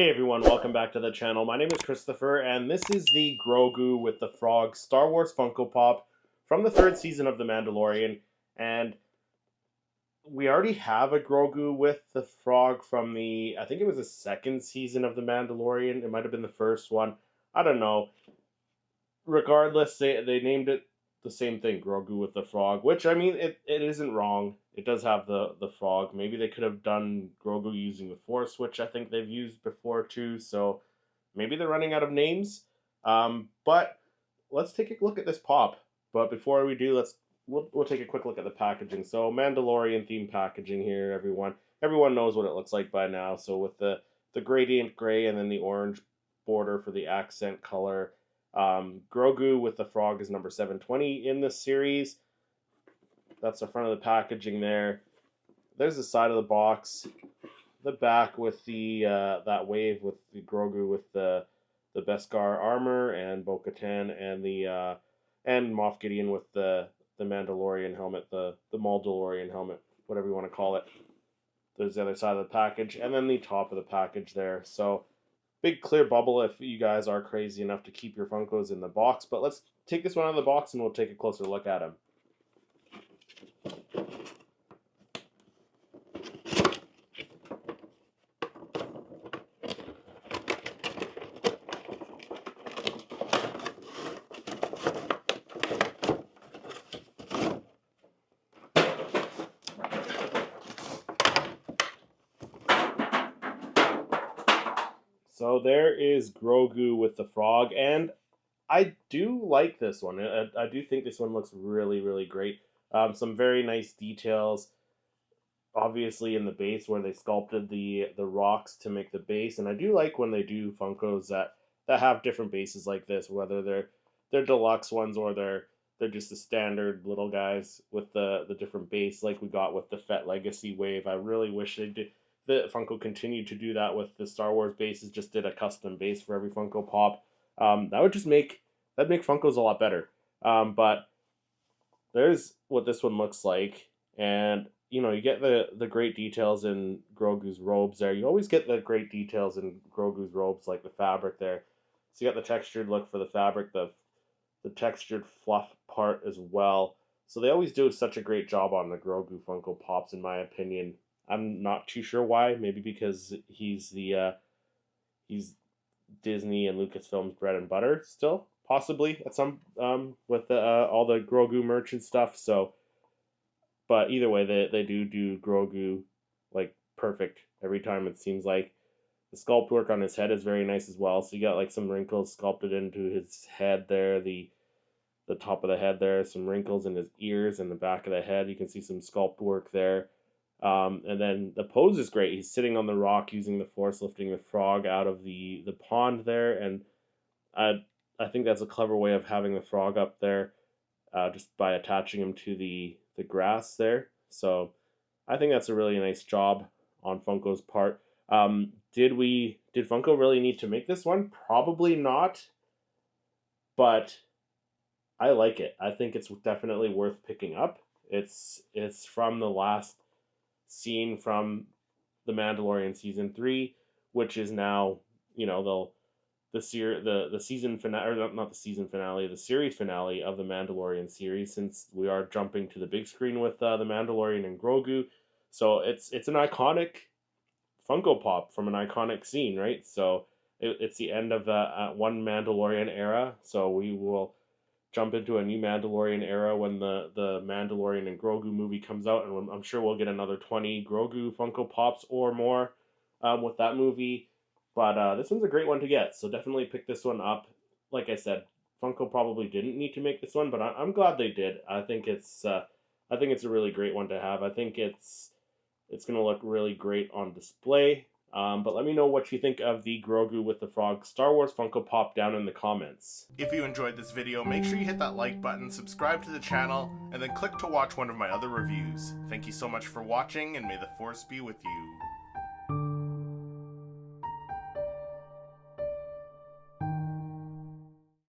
Hey everyone, welcome back to the channel. My name is Christopher, and this is the Grogu with the Frog Star Wars Funko Pop from the third season of The Mandalorian. And we already have a Grogu with the Frog from I think it was the second season of The Mandalorian. It might have been the first one. I don't know. Regardless, they named it the same thing, Grogu with the Frog, which, I mean, it isn't wrong. It does have the frog. Maybe they could have done Grogu using the Force, which I think they've used before too, so maybe they're running out of names. But let's take a look at this pop. But before we do, we'll take a quick look at the packaging. So Mandalorian themed packaging here, everyone. Everyone knows what it looks like by now. So with the gradient gray and then the orange border for the accent color. Grogu with the frog is number 720 in this series. That's the front of the packaging there. There's the side of the box. The back with the that wave with the Grogu with the Beskar armor and Bo-Katan and and Moff Gideon with the Mandalorian helmet, the Maldalorian helmet, whatever you want to call it. There's the other side of the package, and then the top of the package there. So big clear bubble if you guys are crazy enough to keep your Funkos in the box. But let's take this one out of the box and we'll take a closer look at him. So there is Grogu with the frog, and I do like this one. I do think this one looks really, really great. Some very nice details, obviously in the base where they sculpted the rocks to make the base, and I do like when they do Funkos that have different bases like this, whether they're deluxe ones or they're just the standard little guys with the different base, like we got with the Fett Legacy wave. I really wish they did. The Funko continued to do that with the Star Wars bases, just did a custom base for every Funko Pop. That would make Funkos a lot better. But there's what this one looks like, and you get the great details in Grogu's robes there. You always get the great details in Grogu's robes, like the fabric there. So you got the textured look for the fabric, the textured fluff part as well. So they always do such a great job on the Grogu Funko Pops, in my opinion. I'm not too sure why. Maybe because he's he's Disney and Lucasfilm's bread and butter still, possibly at some with all the Grogu merch and stuff. So, but either way, they do Grogu like perfect every time. It seems like the sculpt work on his head is very nice as well. So you got like some wrinkles sculpted into his head there. The top of the head there, some wrinkles in his ears and the back of the head. You can see some sculpt work there. And then the pose is great. He's sitting on the rock using the Force, lifting the frog out of the pond there, and I think that's a clever way of having the frog up there, just by attaching him to the grass there. So I think that's a really nice job on Funko's part. Did Funko really need to make this one? Probably not, but I like it. I think it's definitely worth picking up. It's from the last scene from The Mandalorian season 3, which is now, the season finale, or not the season finale, the series finale of the Mandalorian series, since we are jumping to the big screen with the Mandalorian and Grogu. So it's an iconic Funko Pop from an iconic scene, right? So it's the end of one Mandalorian era. So we will jump into a new Mandalorian era when the Mandalorian and Grogu movie comes out, and I'm sure we'll get another 20 Grogu Funko Pops or more with that movie. But this one's a great one to get, so definitely pick this one up. Like I said, Funko probably didn't need to make this one, but I'm glad they did. I think it's a really great one to have. I think it's going to look really great on display. But let me know what you think of the Grogu with the Frog Star Wars Funko Pop down in the comments. If you enjoyed this video, make sure you hit that like button, subscribe to the channel, and then click to watch one of my other reviews. Thank you so much for watching, and may the Force be with you.